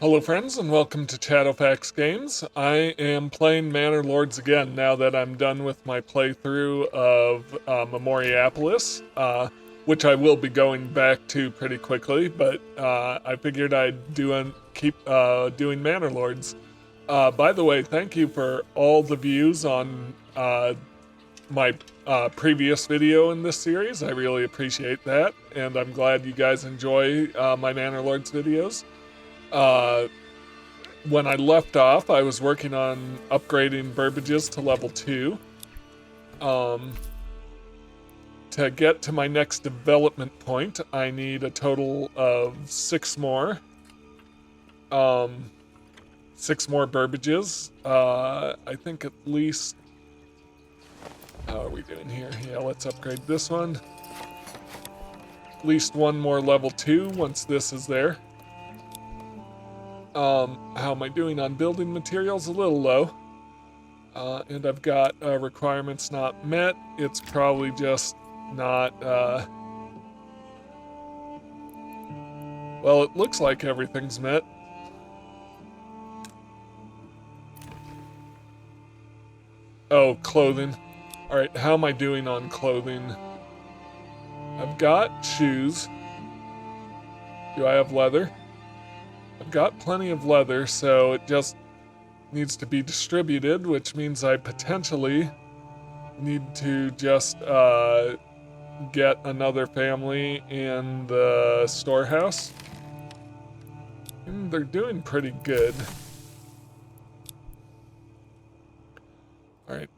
Hello friends and welcome to Shadowfax Games. I am playing Manor Lords again now that I'm done with my playthrough of Memoriapolis, which I will be going back to pretty quickly, but I figured I'd keep doing Manor Lords. By the way, thank you for all the views on my previous video in this series. I really appreciate that, and I'm glad you guys enjoy my Manor Lords videos. When I left off, I was working on upgrading Burbages to level 2. To get to my next development point, I need a total of 6 more. 6 more Burbages. I think at least... How are we doing here? Yeah, let's upgrade this one. At least 1 more level 2 once this is there. How am I doing on building materials? A little low. And I've got requirements not met. It's probably just not, well, it looks like everything's met. Oh, clothing. Alright, how am I doing on clothing? I've got shoes. Do I have leather? I've got plenty of leather, so it just needs to be distributed, which means I potentially need to just get another family in the storehouse. And they're doing pretty good. Alright,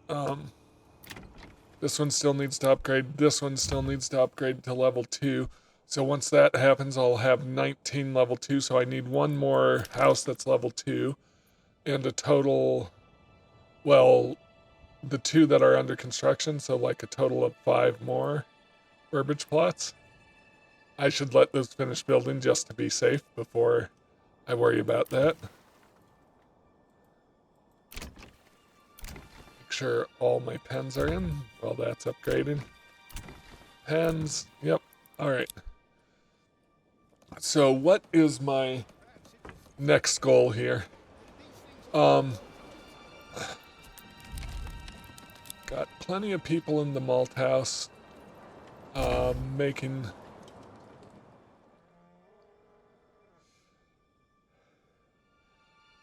this one still needs to upgrade. This one still needs to upgrade to level 2. So once that happens, I'll have 19 level 2, so I need one more house that's level 2. And a total, well, the 2 that are under construction, so like a total of 5 more Burbage plots. I should let those finish building just to be safe before I worry about that. Make sure all my pens are in while that's upgrading. Pens, yep, alright. So what is my next goal here? Got plenty of people in the malt house making...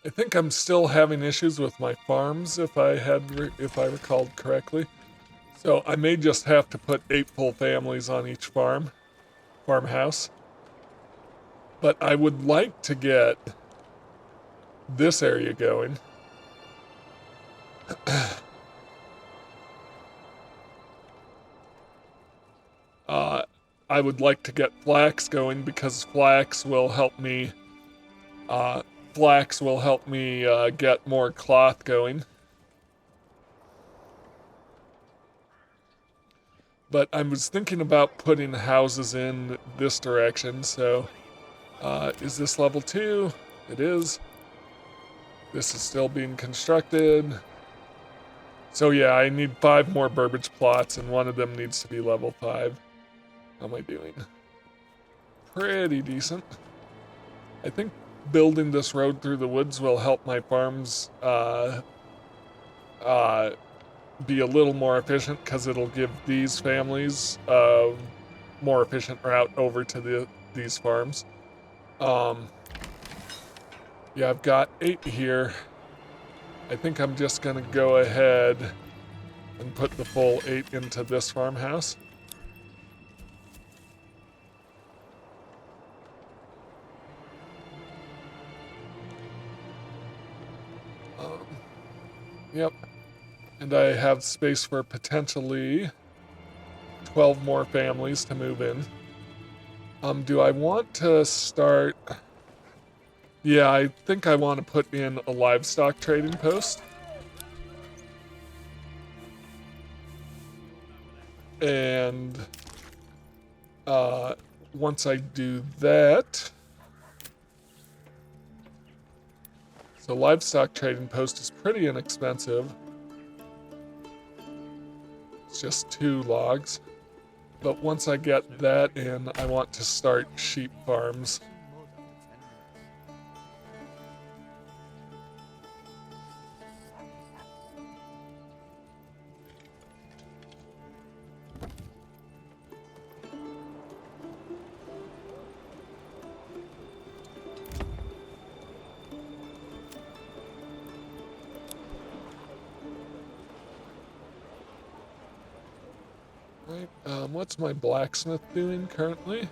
I think I'm still having issues with my farms if I recalled correctly. So I may just have to put 8 full families on each farmhouse. But I would like to get this area going. I would like to get flax going because flax will help me get more cloth going. But I was thinking about putting houses in this direction, so is this level 2? It is. This is still being constructed. So yeah, I need 5 more Burbage plots, and one of them needs to be level 5. How am I doing? Pretty decent. I think building this road through the woods will help my farms be a little more efficient, because it'll give these families a more efficient route over to these farms. Yeah, I've got 8 here. I think I'm just gonna go ahead and put the full 8 into this farmhouse. Yep. And I have space for potentially 12 more families to move in. Do I want to start... Yeah, I think I want to put in a livestock trading post. And once I do that... So livestock trading post is pretty inexpensive. It's just 2 logs. But once I get that in, I want to start sheep farms. Right, what's my blacksmith doing currently?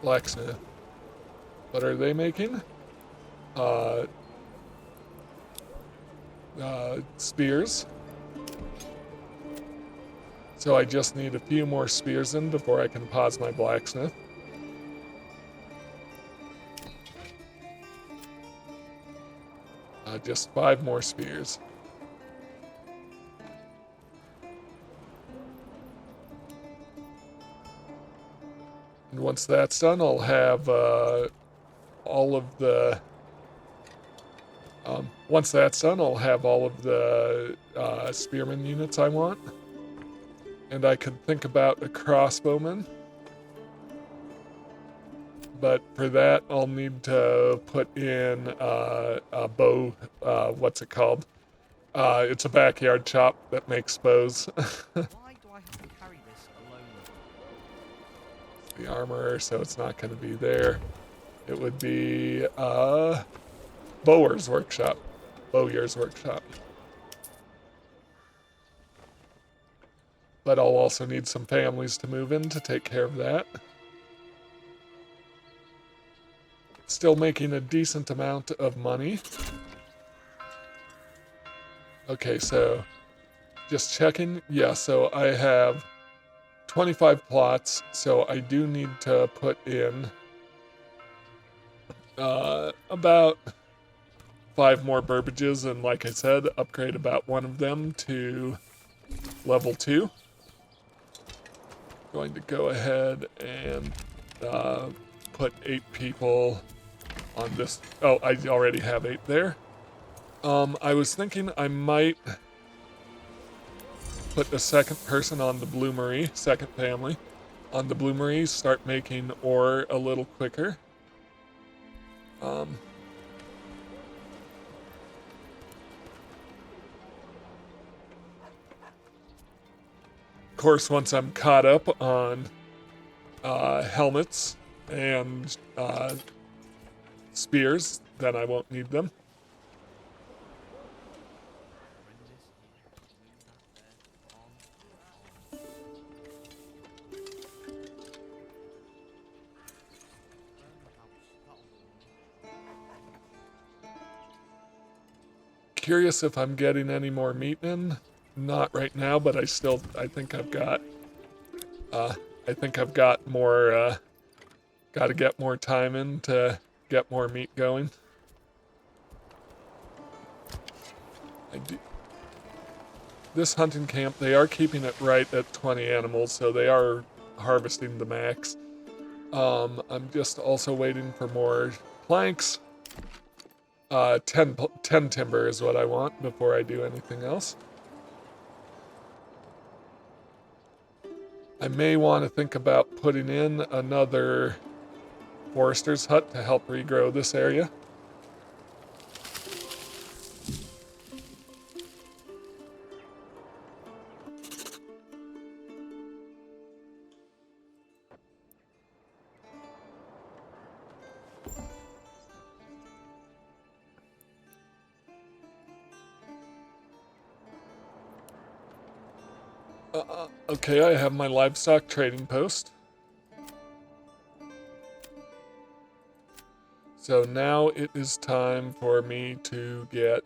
Blacksmith. What are they making? Uh, spears. So I just need a few more spears in before I can pause my blacksmith. Just 5 more spears. And once that's done, I'll have all of the... once that's done, I'll have all of the spearman units I want. And I could think about a crossbowman. But for that, I'll need to put in a bow, what's it called? It's a backyard shop that makes bows. Why do I have to carry this alone? The armor, so it's not going to be there. It would be Bowyer's Workshop. Bowyer's Workshop. But I'll also need some families to move in to take care of that. Still making a decent amount of money. Okay, so just checking. Yeah, so I have 25 plots, so I do need to put in about 5 more burbages, and like I said, upgrade about 1 of them to level 2. Going to go ahead and put 8 people on this. Oh, I already have 8 there. I was thinking I might put the second person on the bloomery, second family, on the bloomery, start making ore a little quicker. Of course, once I'm caught up on helmets and spears, then I won't need them. Curious if I'm getting any more meat in. Not right now, but I think I've got more, gotta get more time in to get more meat going. This hunting camp, they are keeping it right at 20 animals, so they are harvesting the max. I'm just also waiting for more planks. 10 timber is what I want before I do anything else. I may want to think about putting in another forester's hut to help regrow this area. Okay, I have my livestock trading post. So now it is time for me to get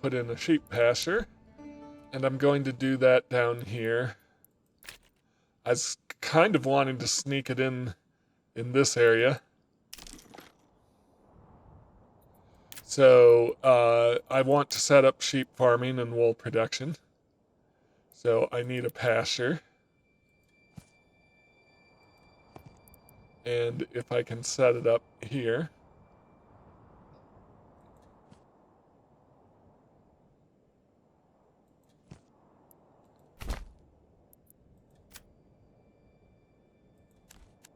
put in a sheep pasture, and I'm going to do that down here. I was kind of wanting to sneak it in this area. So I want to set up sheep farming and wool production. So I need a pasture. And if I can set it up here.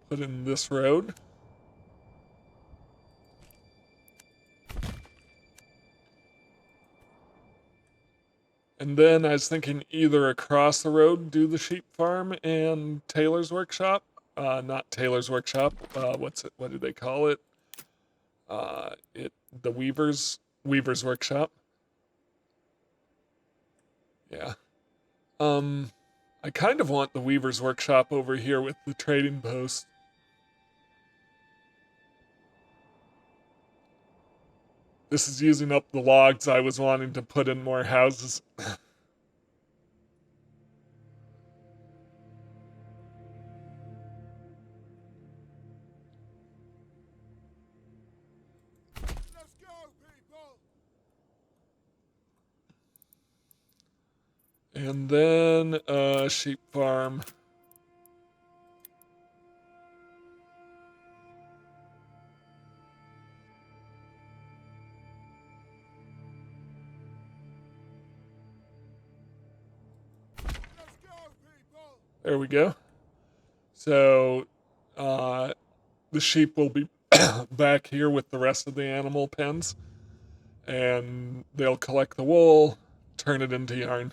Put in this road. And then I was thinking either across the road do the sheep farm and tailor's workshop, not Taylor's Workshop. What do they call it? The Weaver's Workshop. Yeah. I kind of want the Weaver's Workshop over here with the trading post. This is using up the logs I was wanting to put in more houses. Let's go, people! And then sheep farm. Let's go, people! There we go. So the sheep will be back here with the rest of the animal pens, and they'll collect the wool, turn it into yarn.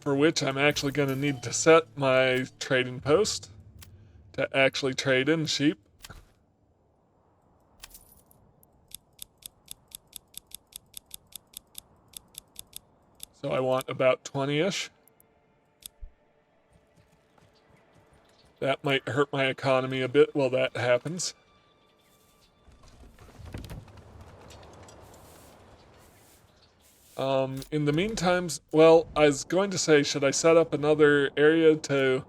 For which I'm actually going to need to set my trading post to actually trade in sheep. So I want about 20-ish. That might hurt my economy a bit while that happens. In the meantime, well, I was going to say, should I set up another area to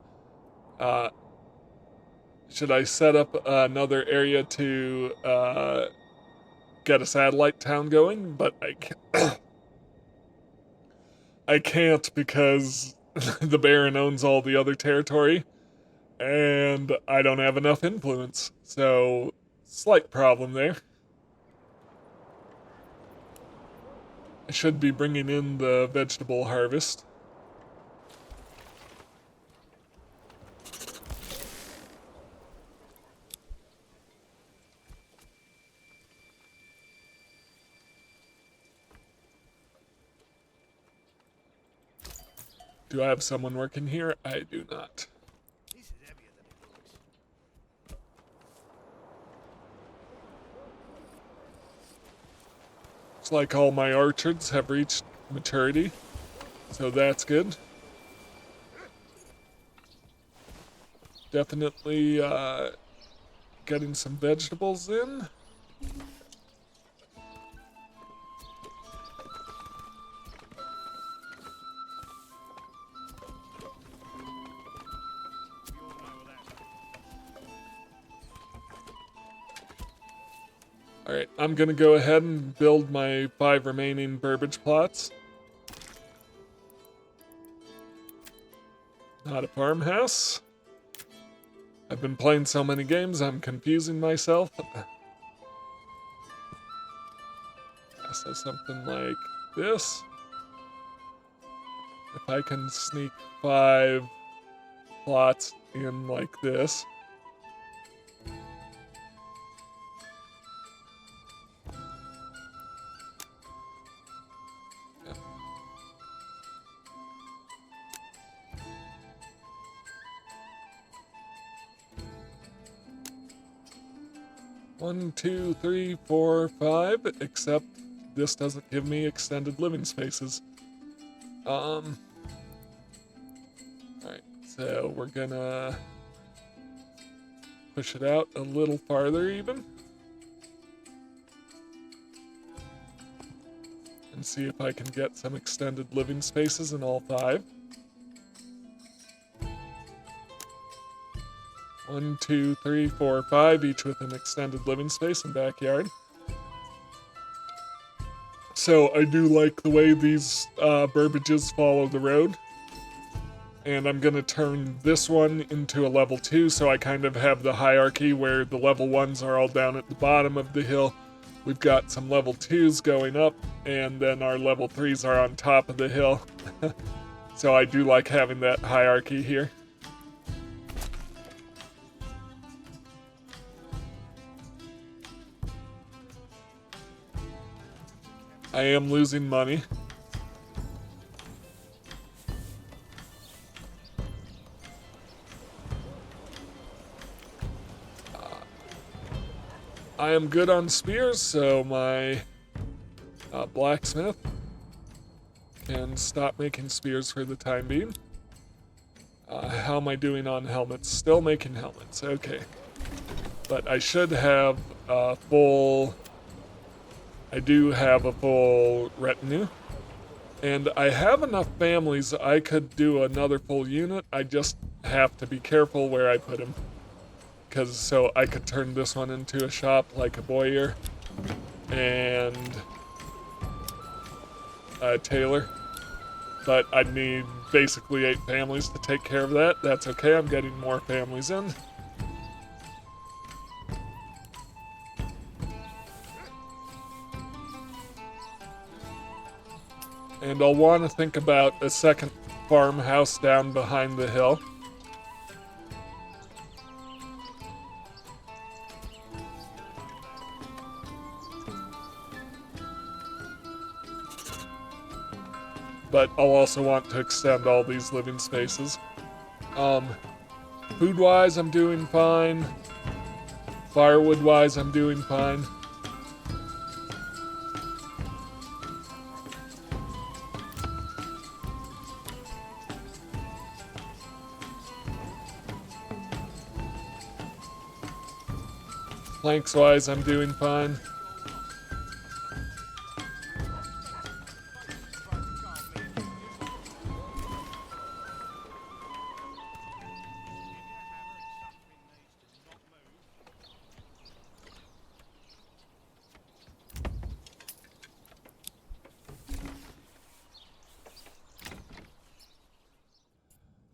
get a satellite town going? But I can't because the Baron owns all the other territory, and I don't have enough influence. So, slight problem there. I should be bringing in the vegetable harvest. Do I have someone working here? I do not. This is heavier than it looks. Looks like all my orchards have reached maturity, so that's good. Definitely getting some vegetables in. Alright, I'm gonna go ahead and build my 5 remaining burbage plots. Not a farmhouse. I've been playing so many games, I'm confusing myself. So something like this. If I can sneak 5 plots in like this. One, two, three, four, 5, except this doesn't give me extended living spaces. Alright, so we're gonna push it out a little farther even. And see if I can get some extended living spaces in all 5. 1, 2, 3, 4, 5, each with an extended living space and backyard. So I do like the way these burbages follow the road. And I'm gonna turn this one into a level 2, so I kind of have the hierarchy where the level 1s are all down at the bottom of the hill. We've got some level 2s going up, and then our level 3s are on top of the hill. So I do like having that hierarchy here. I am losing money. I am good on spears, so my blacksmith can stop making spears for the time being. How am I doing on helmets? Still making helmets, okay. But I should have a full... I do have a full retinue. And I have enough families I could do another full unit. I just have to be careful where I put them. Because so I could turn this one into a shop like a Boyer and a tailor. But I'd need basically 8 families to take care of that. That's okay, I'm getting more families in. And I'll want to think about a second farmhouse down behind the hill. But I'll also want to extend all these living spaces. Food-wise, I'm doing fine. Firewood-wise, I'm doing fine. Planks-wise, I'm doing fine.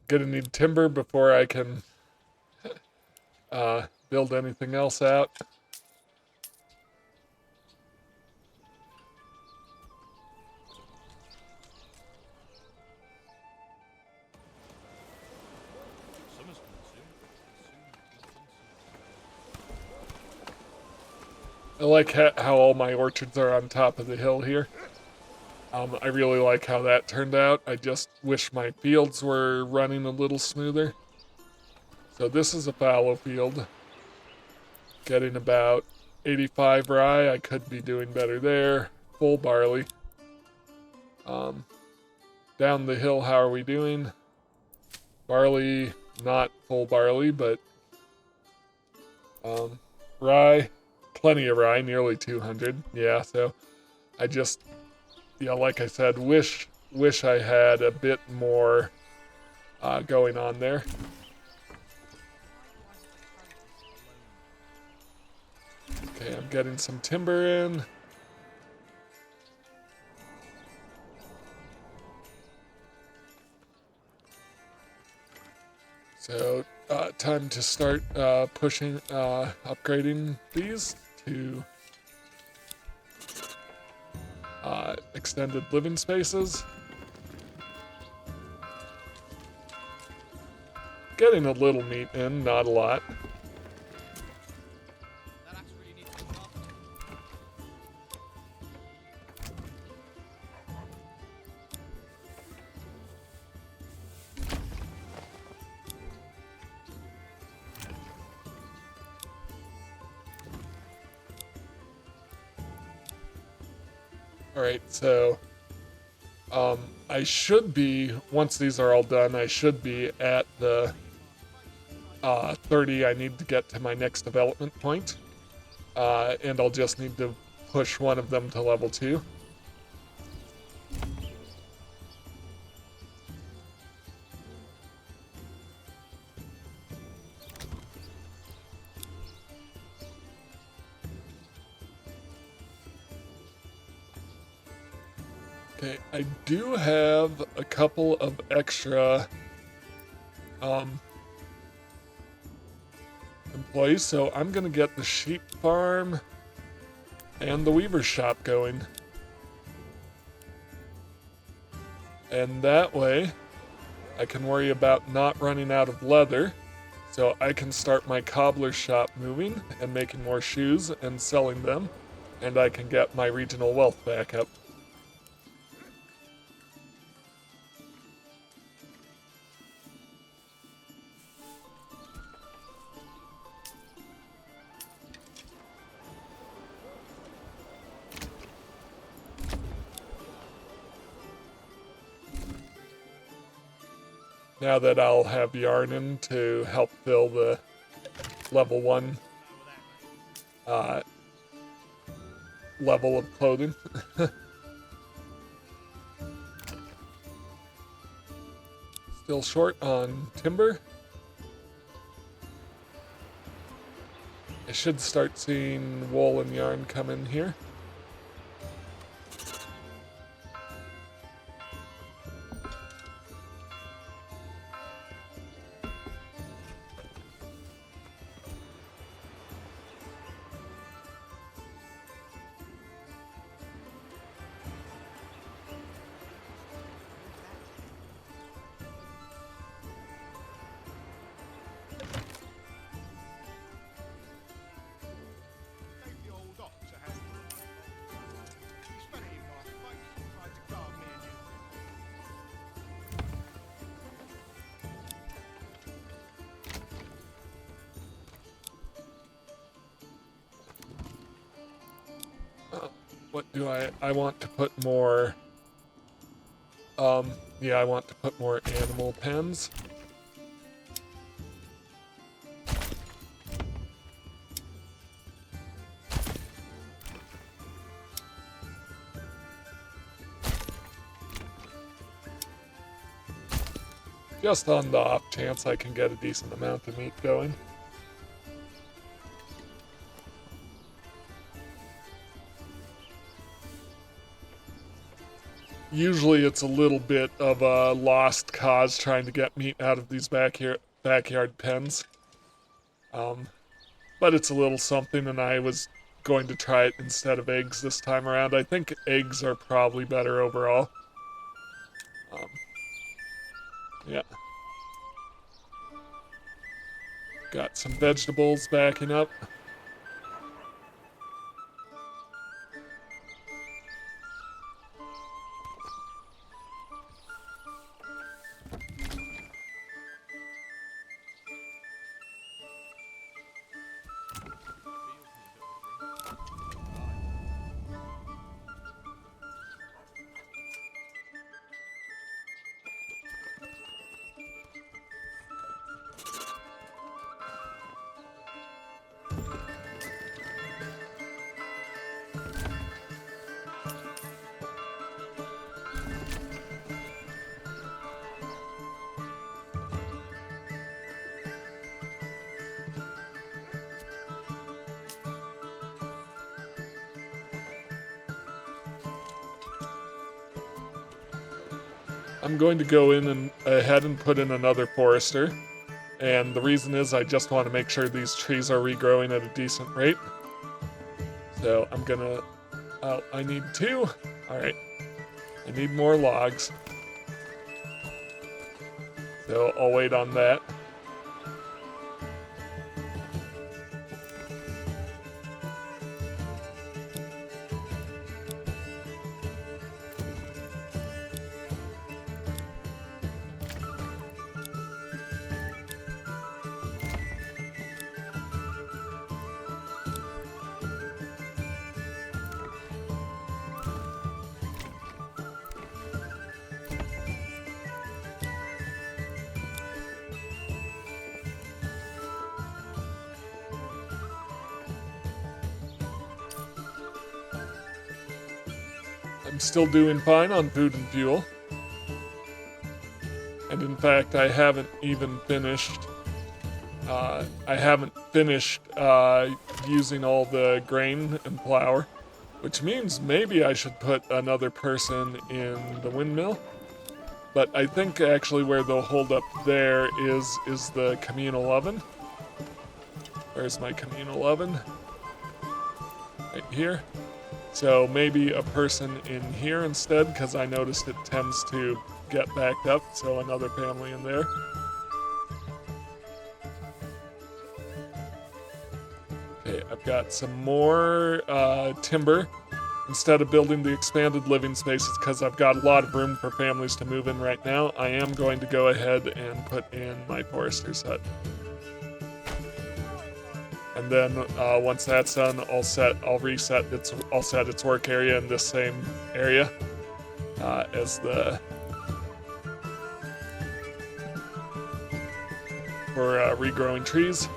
Gonna need timber before I can build anything else out. I like how all my orchards are on top of the hill here. I really like how that turned out. I just wish my fields were running a little smoother. So this is a fallow field. Getting about 85 rye. I could be doing better there. Full barley. Down the hill, how are we doing? Barley, not full barley, but rye. Plenty of rye, nearly 200. Yeah, so I just... Yeah, like I said, wish I had a bit more going on there. Okay, I'm getting some timber in. So, time to start pushing, upgrading these to extended living spaces. Getting a little meat in, not a lot. Alright, so I should be, once these are all done, I should be at the 30 I need to get to my next development point. And I'll just need to push one of them to level 2. Okay, I do have a couple of extra employees, so I'm gonna get the sheep farm and the weaver shop going. And that way, I can worry about not running out of leather, so I can start my cobbler shop moving and making more shoes and selling them, and I can get my regional wealth back up. now that I'll have yarn in to help fill the level 1 level of clothing. Still short on timber. I should start seeing wool and yarn come in here. Gave the old ox a hand. He spat it in my face and tried to guard me and you. What do I want to put more, yeah, I want to put more animal pens. Just on the off chance I can get a decent amount of meat going. Usually it's a little bit of a lost cause trying to get meat out of these backyard pens. But it's a little something, and I was going to try it instead of eggs this time around. I think eggs are probably better overall. Yeah. Got some vegetables backing up. I'm going to go in and ahead and put in another forester. And the reason is I just want to make sure these trees are regrowing at a decent rate. So I'm gonna, I need 2. All right, I need more logs. So I'll wait on that. I'm still doing fine on food and fuel. And in fact, I haven't even finished. Using all the grain and flour, which means maybe I should put another person in the windmill. But I think actually where they'll hold up there is the communal oven. Where's my communal oven? Right here. So maybe a person in here instead, because I noticed it tends to get backed up, so another family in there. Okay, I've got some more timber. Instead of building the expanded living spaces, because I've got a lot of room for families to move in right now, I am going to go ahead and put in my forester's hut. And then once that's done, I'll set its work area in this same area as the for regrowing trees.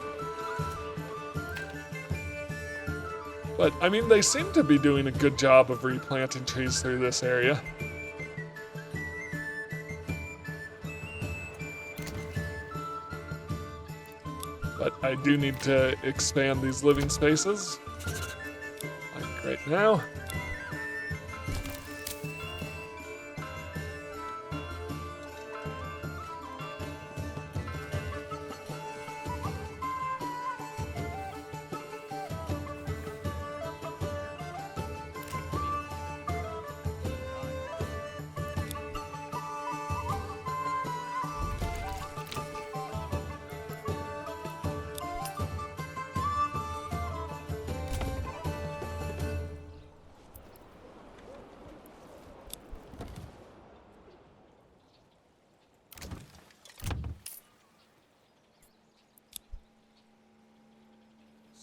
But, I mean, they seem to be doing a good job of replanting trees through this area. But I do need to expand these living spaces, like right now.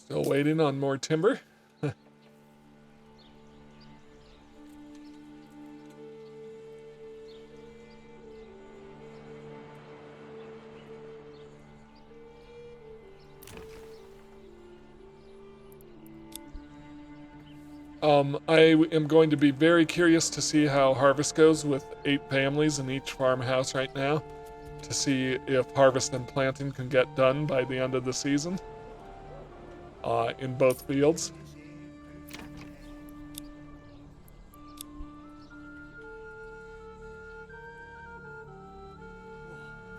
Still waiting on more timber. I am going to be very curious to see how harvest goes with 8 families in each farmhouse right now, to see if harvest and planting can get done by the end of the season in both fields.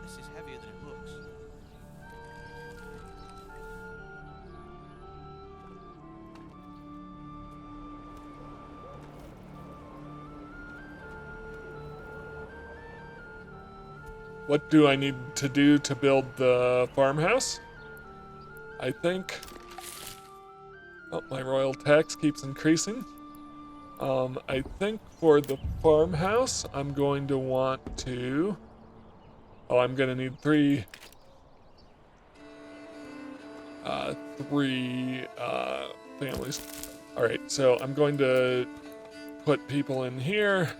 This is heavier than it looks. What do I need to do to build the farmhouse? I think... Oh, my royal tax keeps increasing. I think for the farmhouse, I'm going to want to... Oh, I'm going to need three families. All right, so I'm going to put people in here.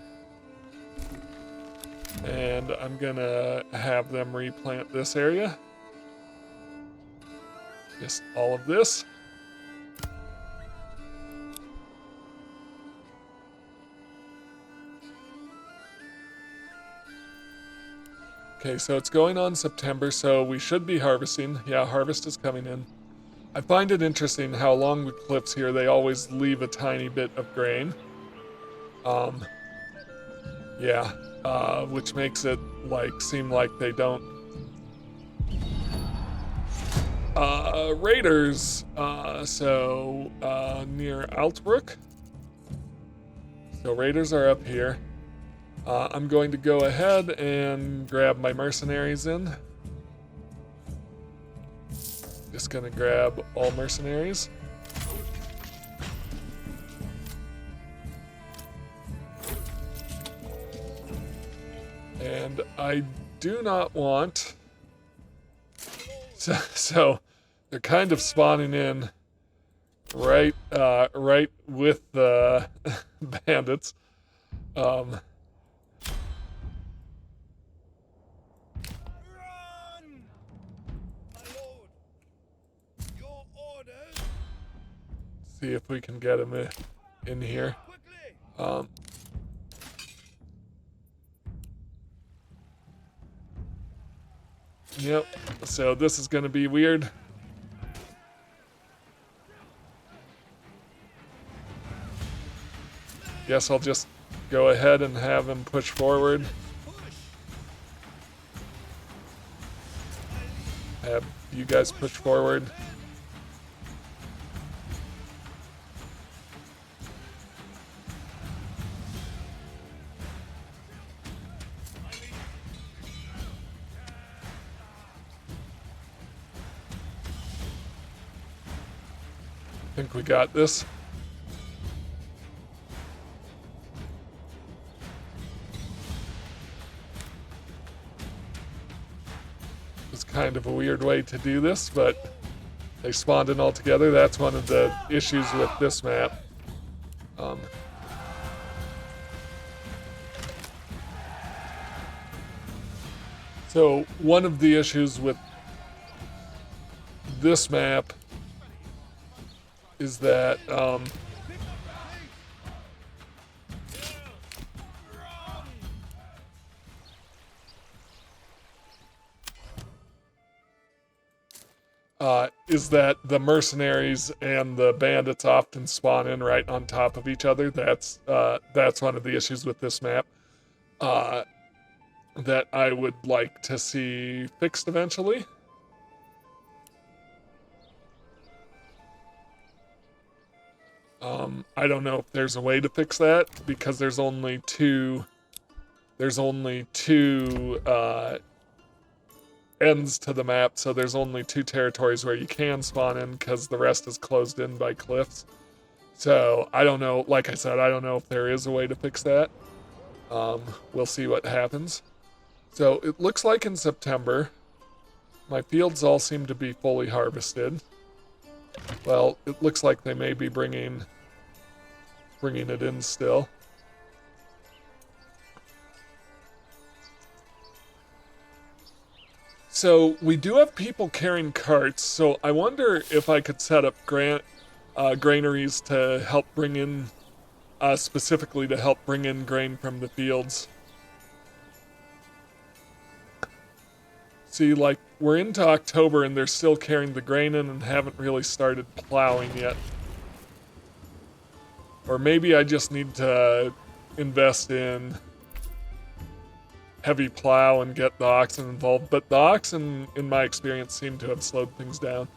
And I'm gonna have them replant this area. Just all of this. Okay, so it's going on September, so we should be harvesting. Yeah, harvest is coming in. I find it interesting how along the cliffs here they always leave a tiny bit of grain. Yeah. Which makes it seem like they don't. Raiders. Near Altbrook. So raiders are up here. I'm going to go ahead and grab my mercenaries in. Just gonna grab all mercenaries. And I do not want... So they're kind of spawning in right with the bandits. Run! My lord, your orders. See if we can get them in here. Quickly. Yep, so this is going to be weird. Guess I'll just go ahead and have him push forward. Have you guys push forward. I think we got this. It's kind of a weird way to do this, but they spawned in all together. That's one of the issues with this map. So one of the issues with this map is that the mercenaries and the bandits often spawn in right on top of each other. That's one of the issues with this map that I would like to see fixed eventually. I don't know if there's a way to fix that because there's only two ends to the map, so there's only two territories where you can spawn in because the rest is closed in by cliffs. So I don't know, like I said, I don't know if there is a way to fix that. We'll see what happens. So it looks like in September, my fields all seem to be fully harvested. Well, it looks like they may be bringing it in still. So we do have people carrying carts, so I wonder if I could set up granaries to help bring in, specifically to help bring in grain from the fields. See, like, we're into October and they're still carrying the grain in and haven't really started plowing yet. Or maybe I just need to invest in heavy plow and get the oxen involved, but the oxen, in my experience, seem to have slowed things down.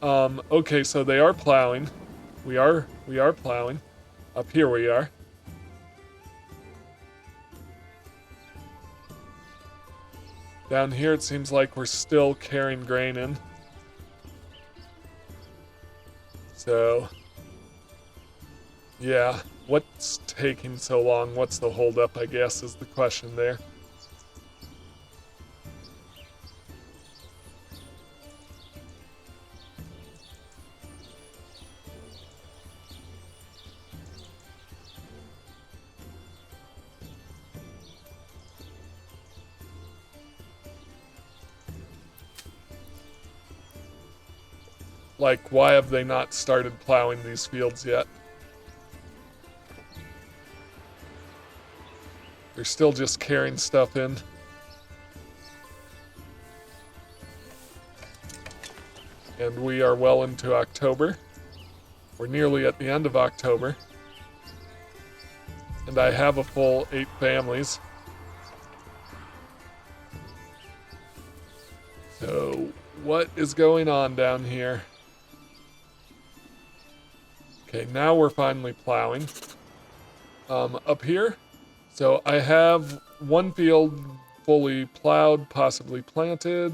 Okay, so they are plowing. We are plowing. Up here we are. Down here it seems like we're still carrying grain in. So, yeah, what's taking so long? What's the holdup, I guess, is the question there. Like, why have they not started plowing these fields yet? They're still just carrying stuff in. And we are well into October. We're nearly at the end of October. And I have a full 8 families. So, what is going on down here? Okay, now we're finally plowing. Up here, so I have one field fully plowed, possibly planted.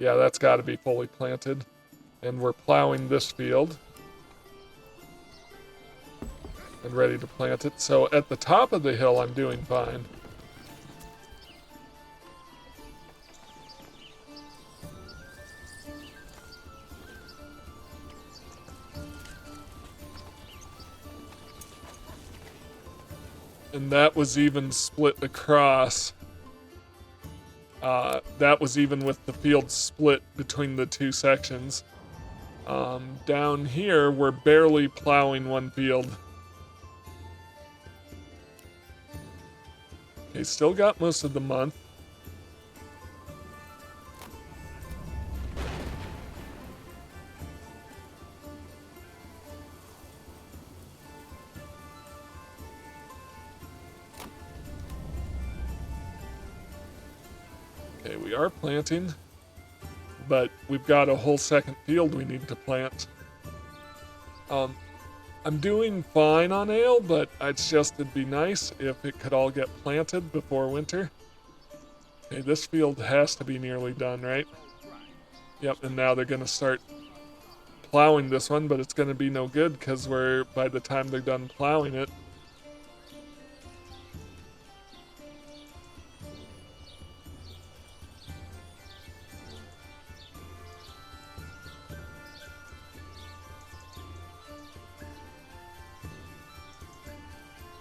Yeah, that's got to be fully planted. And we're plowing this field. And ready to plant it. So at the top of the hill, I'm doing fine. And that was even split across. That was even with the field split between the two sections. Down here, we're barely plowing one field. Okay, still got most of the month. Okay, we are planting, but we've got a whole second field we need to plant. I'm doing fine on ale, but it's just, it'd be nice if it could all get planted before winter. Okay, this field has to be nearly done, right? Yep, and now they're gonna start plowing this one, but it's gonna be no good because by the time they're done plowing it,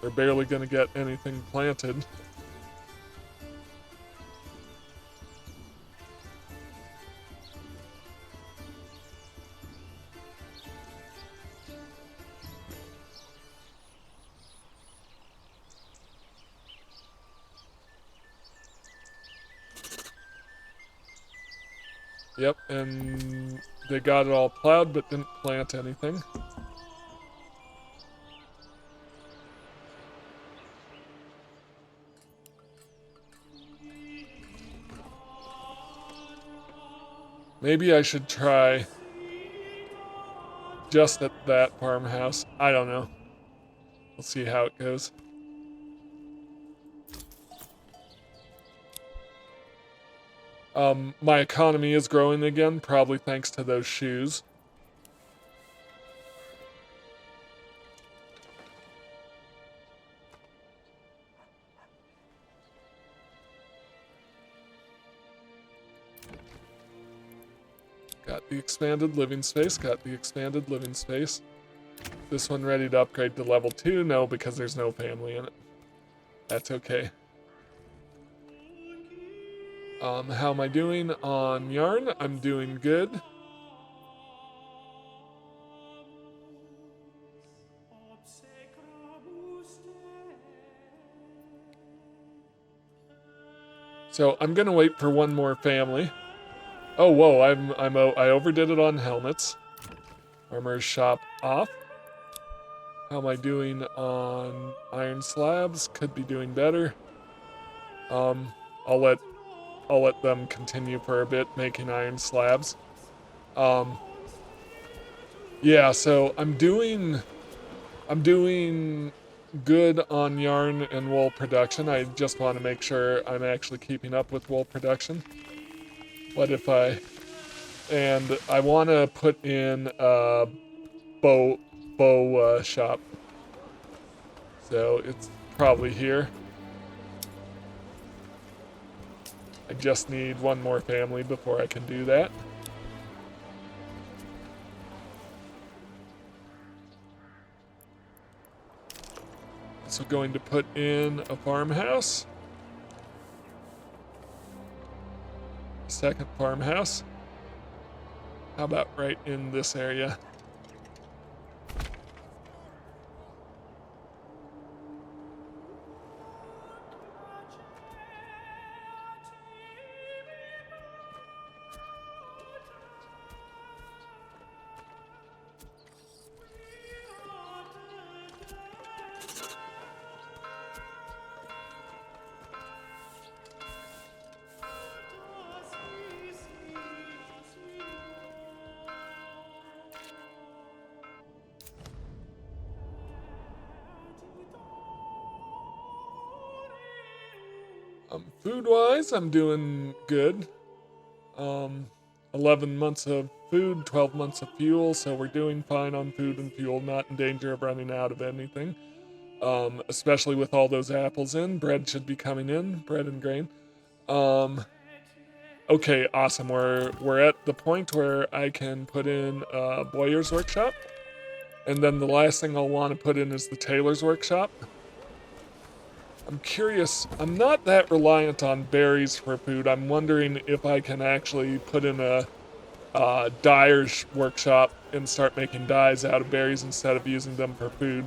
they're barely going to get anything planted. Yep, and they got it all plowed but didn't plant anything. Maybe I should try just at that farmhouse. I don't know. We'll see how it goes. My economy is growing again, probably thanks to those shoes. Got the expanded living space, got the expanded living space. This one ready to upgrade to level 2? No, because there's no family in it. That's okay. How am I doing on yarn? I'm doing good. So I'm gonna wait for one more family. Oh, whoa! I overdid it on helmets. Armor's shop off. How am I doing on iron slabs? Could be doing better. I'll let them continue for a bit making iron slabs. Yeah, so I'm doing good on yarn and wool production. I just want to make sure I'm actually keeping up with wool production. What if I want to put in a bow shop. So it's probably here. I just need one more family before I can do that. So going to put in a farmhouse. Second farmhouse. How about right in this area? Food-wise, I'm doing good. 11 months of food, 12 months of fuel, so we're doing fine on food and fuel, not in danger of running out of anything. Especially with all those apples in. Bread should be coming in, bread and grain. Okay, awesome. We're at the point where I can put in a bowyer's workshop. And then the last thing I'll want to put in is the tailor's workshop. I'm curious, I'm not that reliant on berries for food. I'm wondering if I can actually put in a dyer's workshop and start making dyes out of berries instead of using them for food.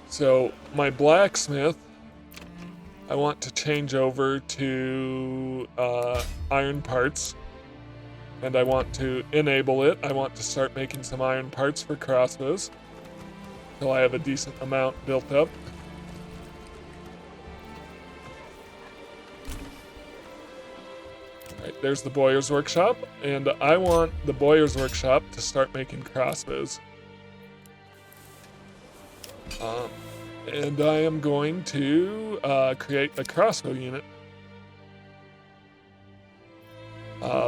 So my blacksmith, I want to change over to iron parts, and I want to enable it. I want to start making some iron parts for crossbows until I have a decent amount built up. Alright, there's the bowyer's workshop, and I want the bowyer's workshop to start making crossbows. And I am going to create a crossbow unit.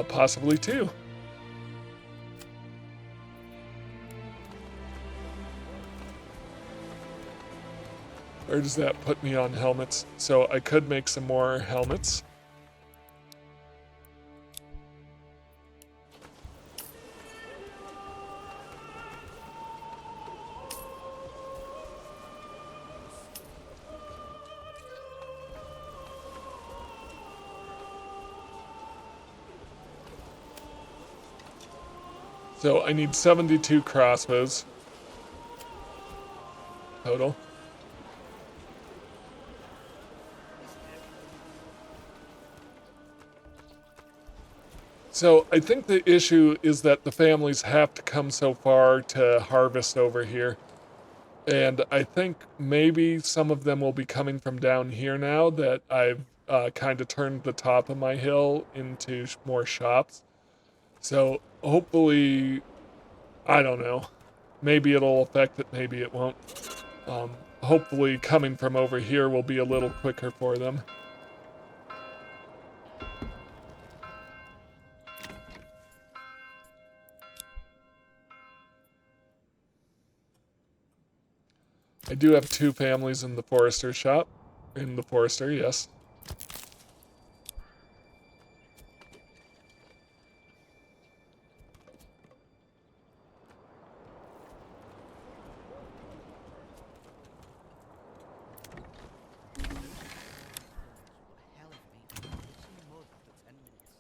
Possibly two. Where does that put me on helmets? So I could make some more helmets. So I need 72 crossbows total. So I think the issue is that the families have to come so far to harvest over here. And I think maybe some of them will be coming from down here now that I've kind of turned the top of my hill into more shops. So hopefully, I don't know. Maybe it'll affect it, maybe it won't. Hopefully, coming from over here will be a little quicker for them. I do have 2 families in the forester shop. In the forester, yes. What a hell of me. It's in mud for 10 minutes.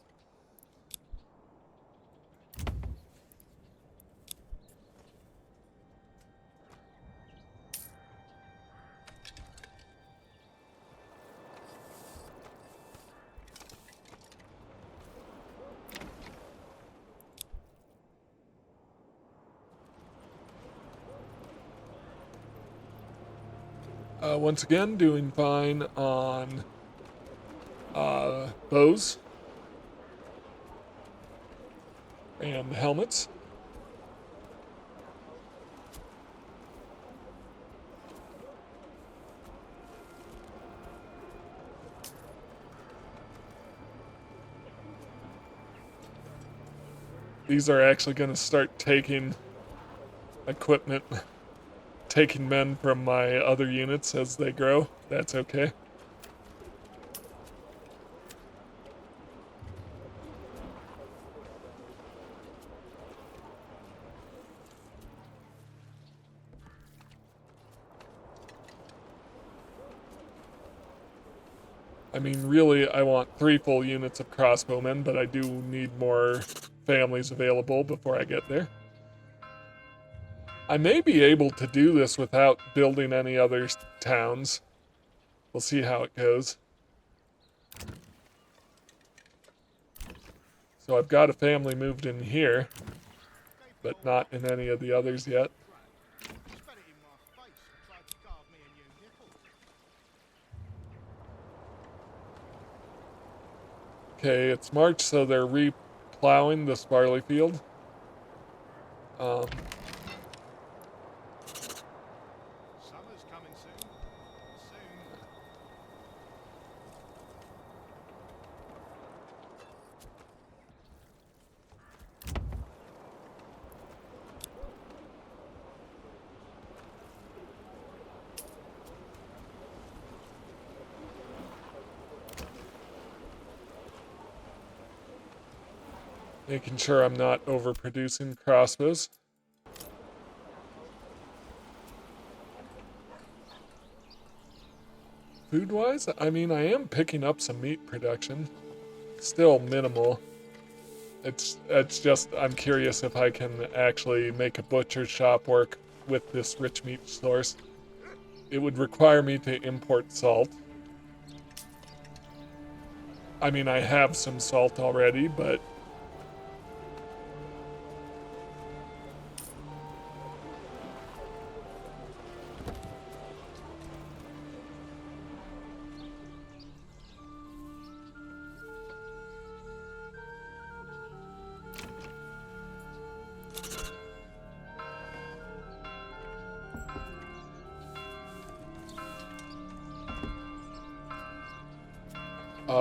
Once again, doing fine on bows and helmets. These are actually going to start taking equipment, taking men from my other units as they grow. That's okay. I mean, really, I want 3 full units of crossbowmen, but I do need more families available before I get there. I may be able to do this without building any other towns. We'll see how it goes. So I've got a family moved in here, but not in any of the others yet. Spat it in my face and tried to carve me a new nipple. Okay, it's March, so they're re-plowing this barley field. Summer's coming soon. Soon. Making sure I'm not overproducing crossbows. Food-wise, I mean, I am picking up some meat production. Still minimal. It's just, I'm curious if I can actually make a butcher's shop work with this rich meat source. It would require me to import salt. I mean, I have some salt already, but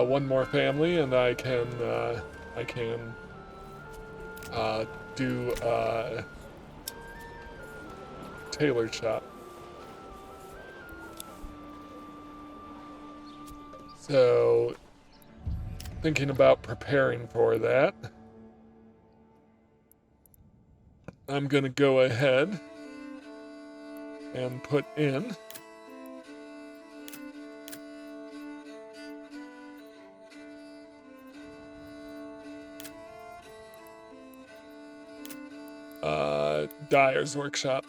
one more family, and I can do tailor shop. So, thinking about preparing for that, I'm gonna go ahead and put in dyer's workshop.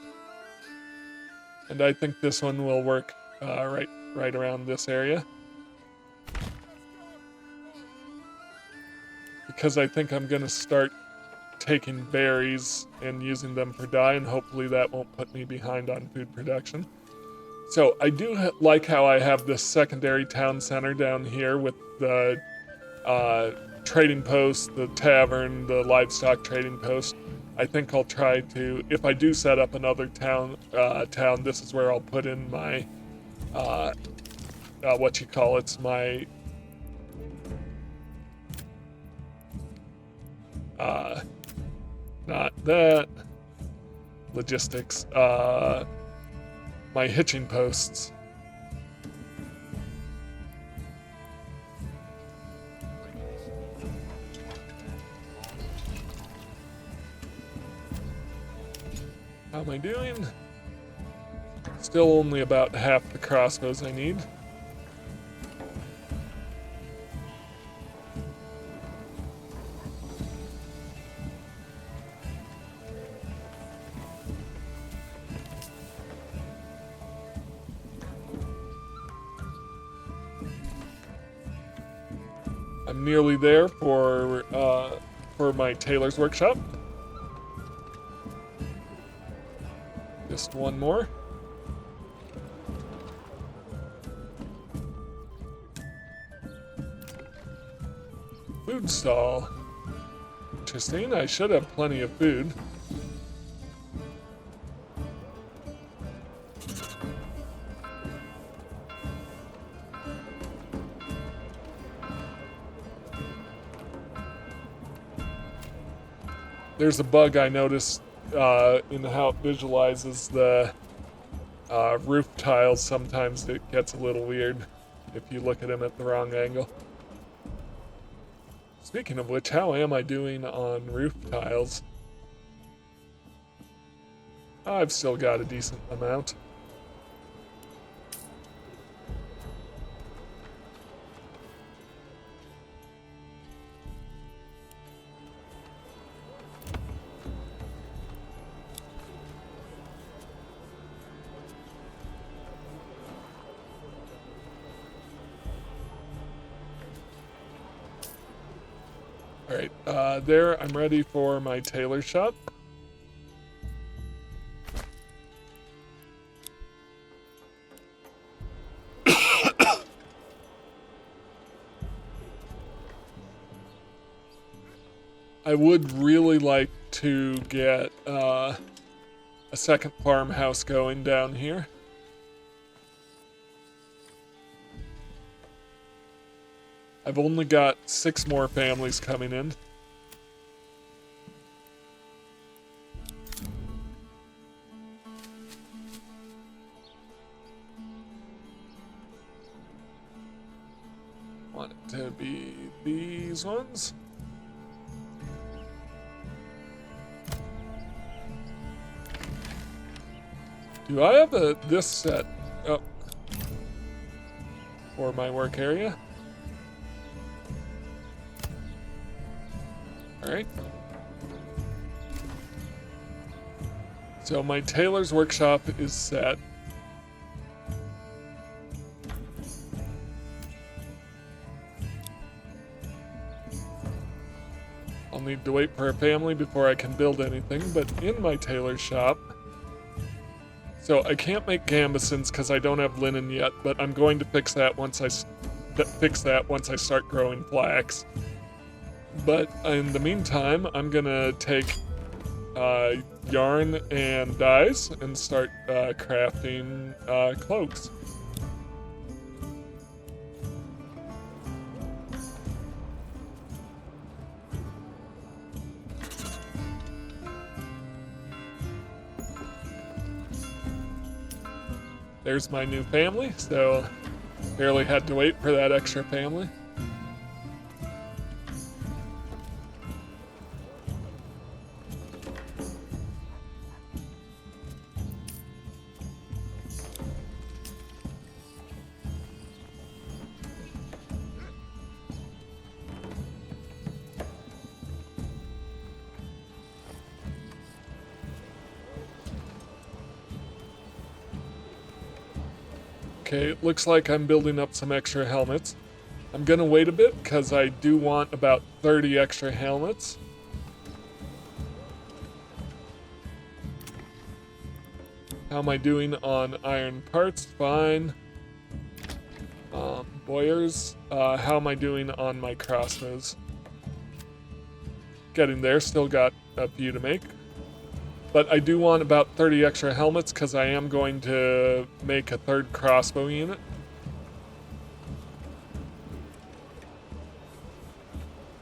And I think this one will work right around this area. Because I think I'm gonna start taking berries and using them for dye, and hopefully that won't put me behind on food production. So I do like how I have this secondary town center down here with the trading post, the tavern, the livestock trading post. I think I'll try to, if I do set up another town, this is where I'll put in my, my not that, logistics, my hitching posts. How am I doing? Still only about half the crossbows I need. I'm nearly there for my tailor's workshop. Just one more. Food stall. Interesting, I should have plenty of food. There's a bug I noticed in how it visualizes the roof tiles. Sometimes it gets a little weird if you look at them at the wrong angle. Speaking of which, how am I doing on roof tiles? I've still got a decent amount. Alright, there, I'm ready for my tailor shop. I would really like to get a second farmhouse going down here. I've only got 6 more families coming in. Want it to be these ones. Do I have this set up for my work area? Alright. So my tailor's workshop is set. I'll need to wait for a family before I can build anything, but in my tailor's shop... So I can't make gambesons because I don't have linen yet, but I'm going to fix that once I start growing flax. But in the meantime, I'm gonna take yarn and dyes and start crafting cloaks. There's my new family, so barely had to wait for that extra family. Okay, it looks like I'm building up some extra helmets. I'm gonna wait a bit because I do want about 30 extra helmets. How am I doing on iron parts? Fine. Boyers, how am I doing on my crossbows? Getting there, still got a few to make. But I do want about 30 extra helmets because I am going to make a third crossbow unit.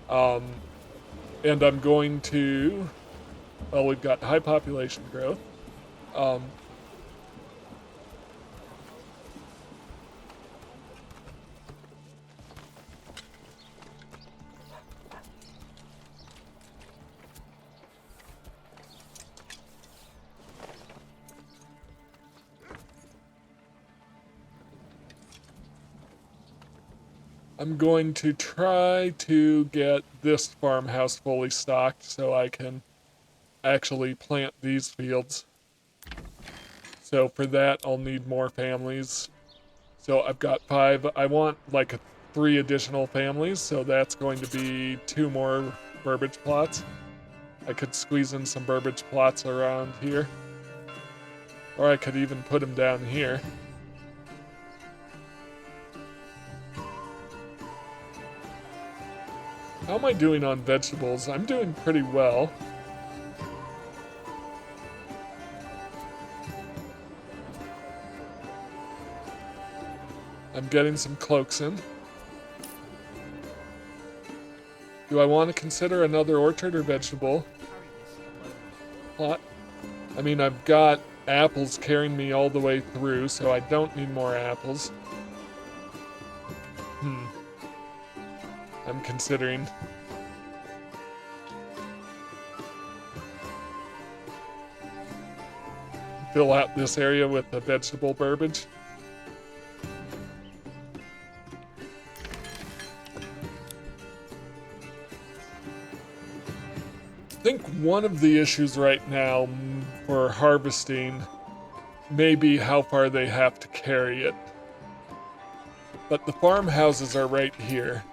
And I'm going to, well, we've got high population growth. I'm going to try to get this farmhouse fully stocked so I can actually plant these fields. So for that, I'll need more families. So I've got 5. I want like 3 additional families, so that's going to be 2 more burbage plots. I could squeeze in some burbage plots around here. Or I could even put them down here. How am I doing on vegetables? I'm doing pretty well. I'm getting some cloaks in. Do I want to consider another orchard or vegetable plot? I mean, I've got apples carrying me all the way through, so I don't need more apples. I'm considering. Fill out this area with the vegetable burbage. I think one of the issues right now for harvesting may be how far they have to carry it. But the farmhouses are right here.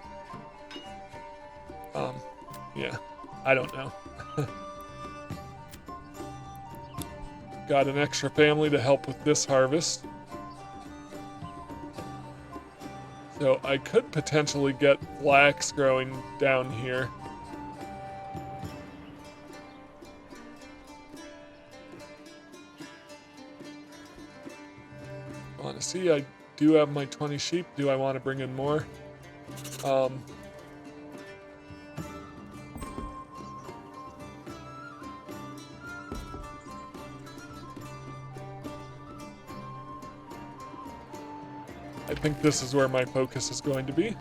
Yeah, I don't know. Got an extra family to help with this harvest. So I could potentially get flax growing down here. Want to see, I do have my 20 sheep. Do I want to bring in more? I think this is where my focus is going to be.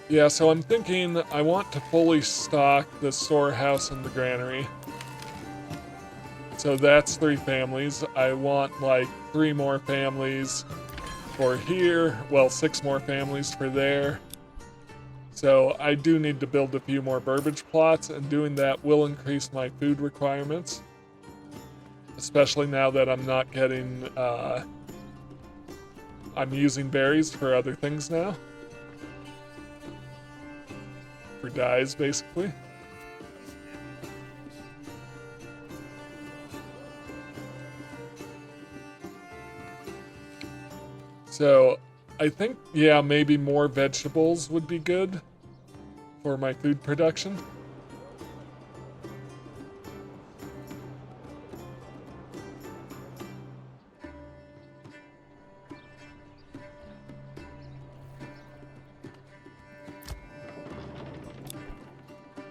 Yeah, so I'm thinking I want to fully stock the storehouse and the granary. So that's 3 families. I want like 3 more families for here. Well, 6 more families for there. So I do need to build a few more burbage plots, and doing that will increase my food requirements. Especially now that I'm not getting, I'm using berries for other things now. For dyes, basically. So, I think, yeah, maybe more vegetables would be good for my food production.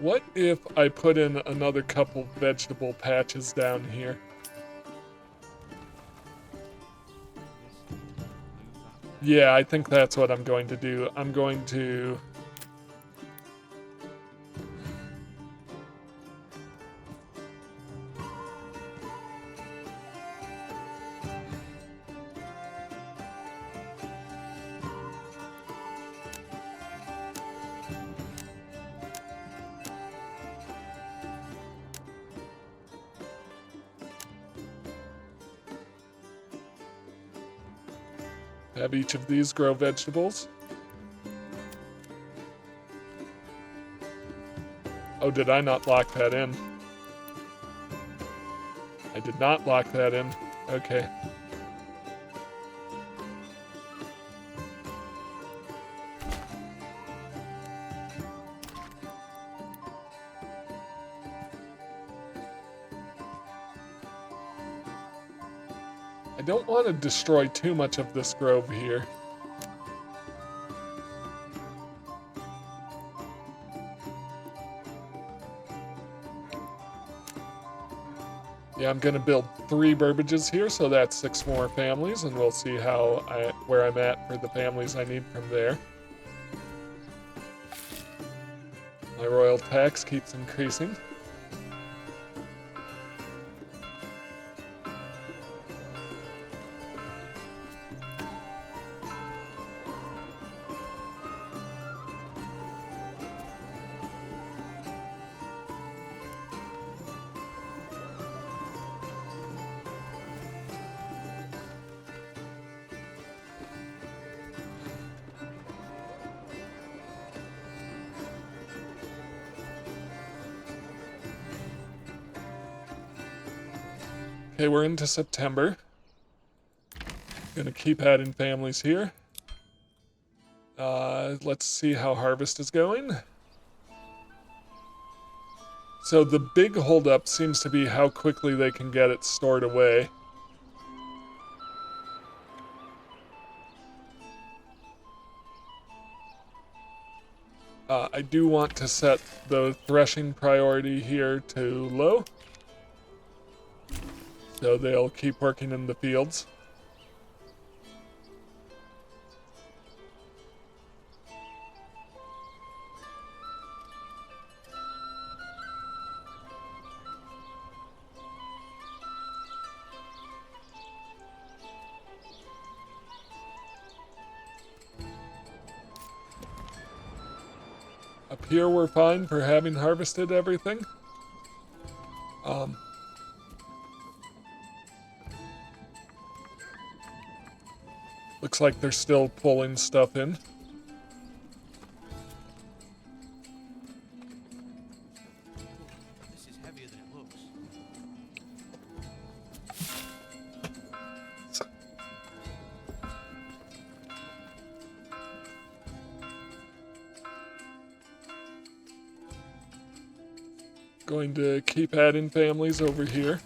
What if I put in another couple vegetable patches down here? Yeah, I think that's what I'm going to do. I'm going to... Have each of these grow vegetables. Oh, did I not lock that in? I did not lock that in. Okay. I don't want to destroy too much of this grove here. Yeah, I'm gonna build 3 burbages here, so that's 6 more families, and we'll see where I'm at for the families I need from there. My royal tax keeps increasing. Okay, we're into September. Gonna keep adding families here. Let's see how harvest is going. So the big holdup seems to be how quickly they can get it stored away. I do want to set the threshing priority here to low, so they'll keep working in the fields. Up here we're fine for having harvested everything. Looks like they're still pulling stuff in. This is heavier than it looks. Going to keep adding families over here.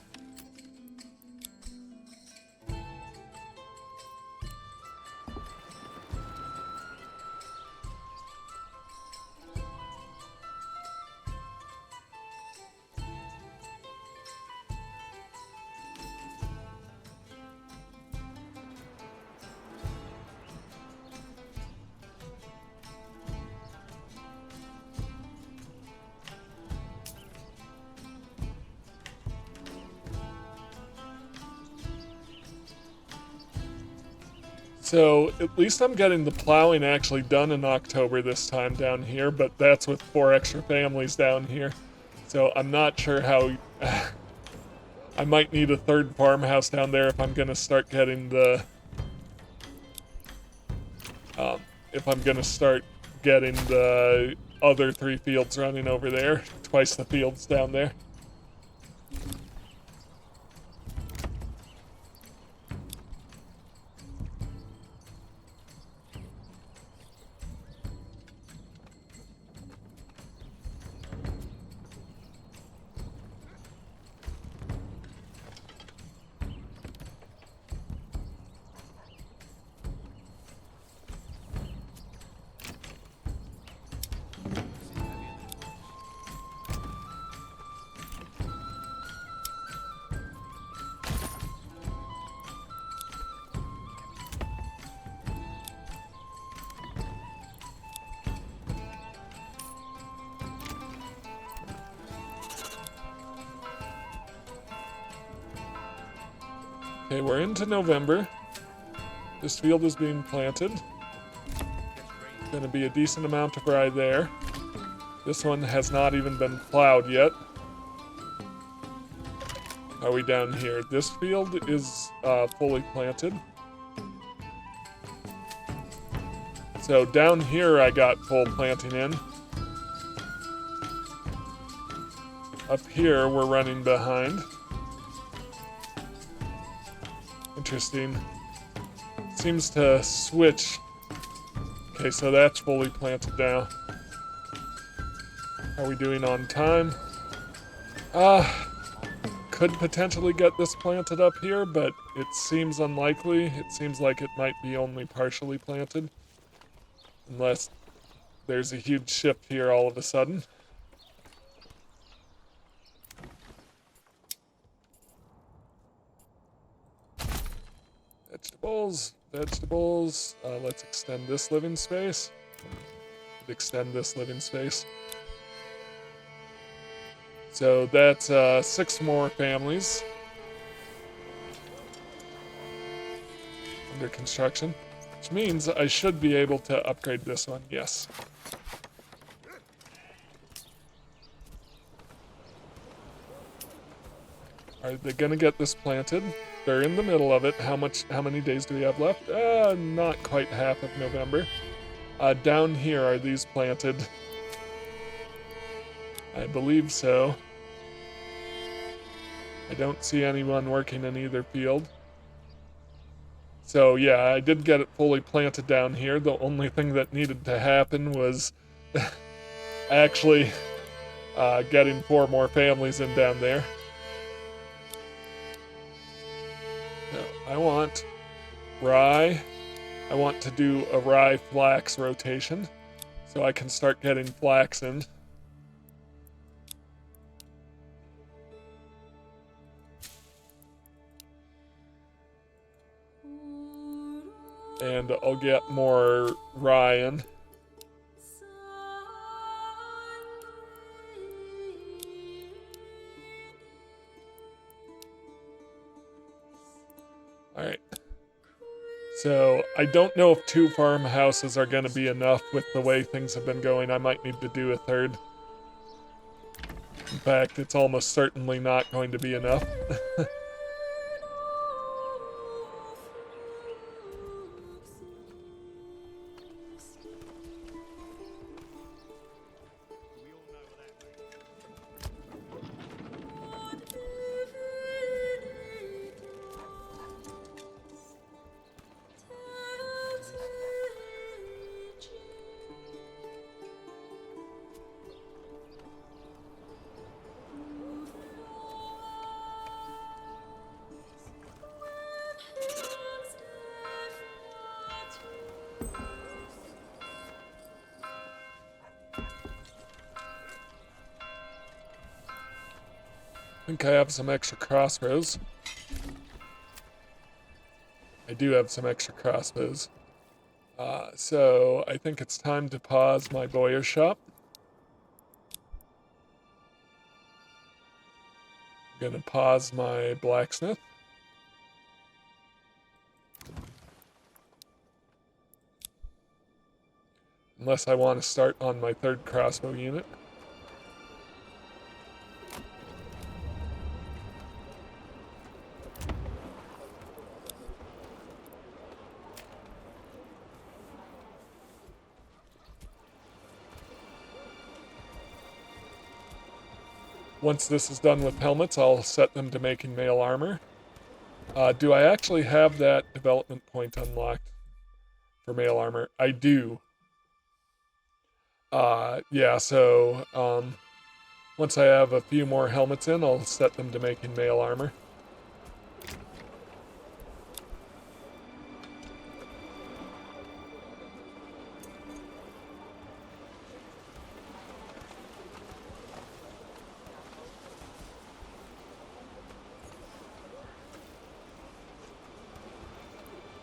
So at least I'm getting the plowing actually done in October this time down here, but that's with 4 extra families down here. So I'm not sure how... I might need a 3rd farmhouse down there if I'm gonna start getting the... if I'm gonna start getting the other 3 fields running over there. Twice the fields down there. Okay, we're into November. This field is being planted. Gonna be a decent amount of rye there. This one has not even been plowed yet. Are we down here? This field is fully planted. So down here I got full planting in. Up here we're running behind. Interesting. Seems to switch. Okay, so that's fully planted now. How are we doing on time? Could potentially get this planted up here, but it seems unlikely. It seems like it might be only partially planted. Unless there's a huge shift here all of a sudden. Vegetables, vegetables. Let's extend this living space. Extend this living space. So that's 6 more families under construction, which means I should be able to upgrade this one, yes. Are they gonna get this planted? They're in the middle of it. How many days do we have left? Not quite half of November. Down here, are these planted? I believe so. I don't see anyone working in either field. So yeah, I did get it fully planted down here. The only thing that needed to happen was actually getting 4 more families in down there. No, I want rye. I want to do a rye flax rotation so I can start getting flax in. And I'll get more rye in. Alright. So, I don't know if 2 farmhouses are going to be enough with the way things have been going. I might need to do a 3rd. In fact, it's almost certainly not going to be enough. I think I have some extra crossbows. I do have some extra crossbows. So I think it's time to pause my bowyer shop. I'm gonna pause my blacksmith. Unless I want to start on my 3rd crossbow unit. Once this is done with helmets, I'll set them to making mail armor. Do I actually have that development point unlocked for mail armor? I do. Yeah, so once I have a few more helmets in, I'll set them to making mail armor.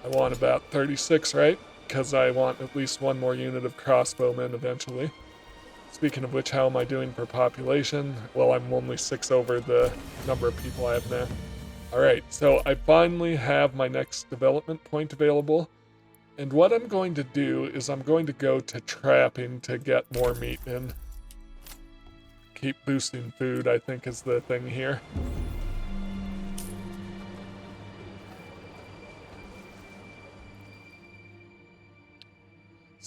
I want about 36, right? Because I want at least 1 more unit of crossbowmen eventually. Speaking of which, how am I doing for population? Well, I'm only 6 over the number of people I have now. Alright, so I finally have my next development point available. And what I'm going to do is I'm going to go to trapping to get more meat in. Keep boosting food, I think, is the thing here.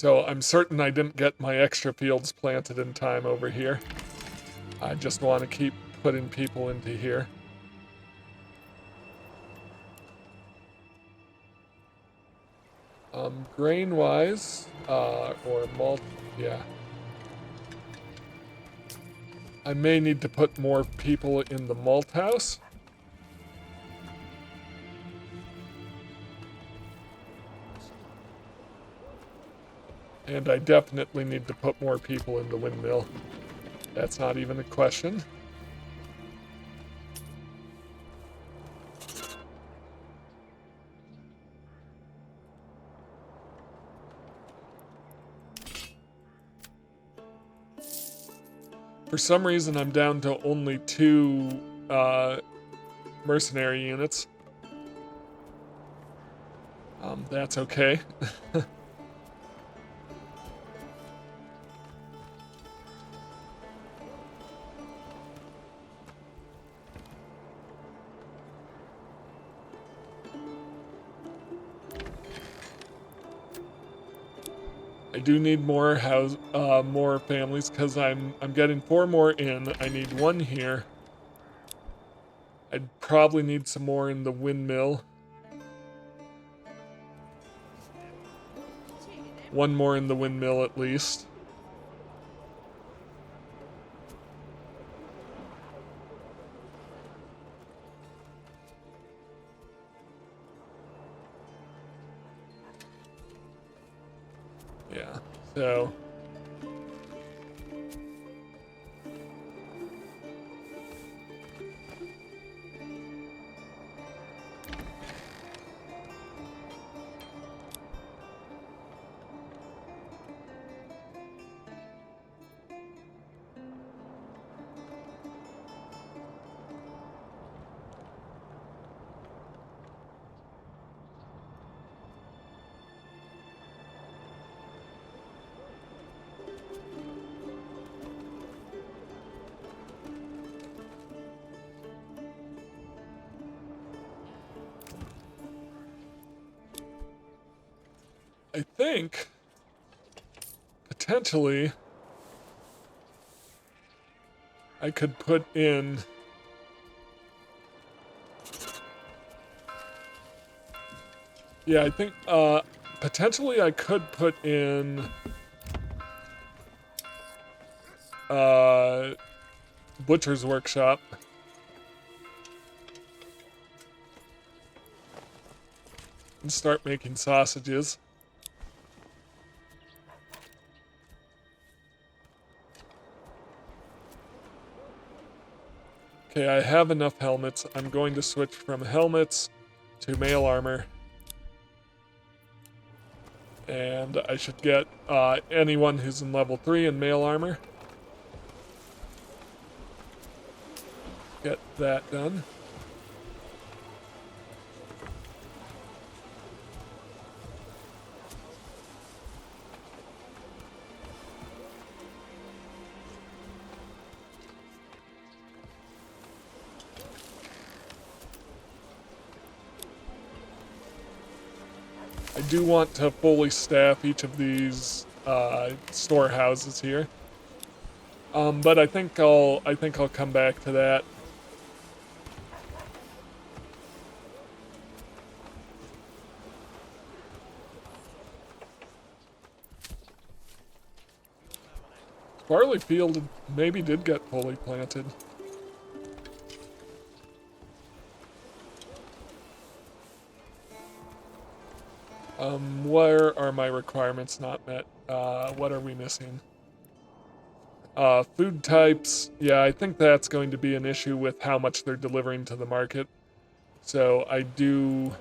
So I'm certain I didn't get my extra fields planted in time over here. I just want to keep putting people into here. Grain-wise, or malt, yeah. I may need to put more people in the malt house. And I definitely need to put more people in the windmill. That's not even a question. For some reason, I'm down to only 2 mercenary units. That's okay. I do need more more families because I'm getting 4 more in. I need 1 here. I'd probably need some more in the windmill. 1 more in the windmill at least. Yeah, so I think potentially I could put in I think potentially I could put in butcher's workshop. And start making sausages. Okay, I have enough helmets. I'm going to switch from helmets to mail armor. And I should get anyone who's in level 3 in mail armor. Get that done. I do want to fully staff each of these storehouses here, but I think I'll come back to that. Barley field maybe did get fully planted. Where are my requirements not met? What are we missing? Food types. Yeah, I think that's going to be an issue with how much they're delivering to the market. So I do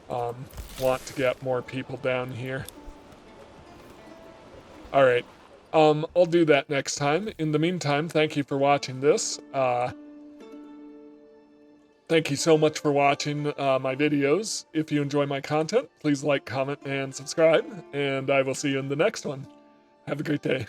want to get more people down here. Alright. I'll do that next time. In the meantime, thank you for watching this. Thank you so much for watching my videos. If you enjoy my content, please like, comment, and subscribe, and I will see you in the next one. Have a great day.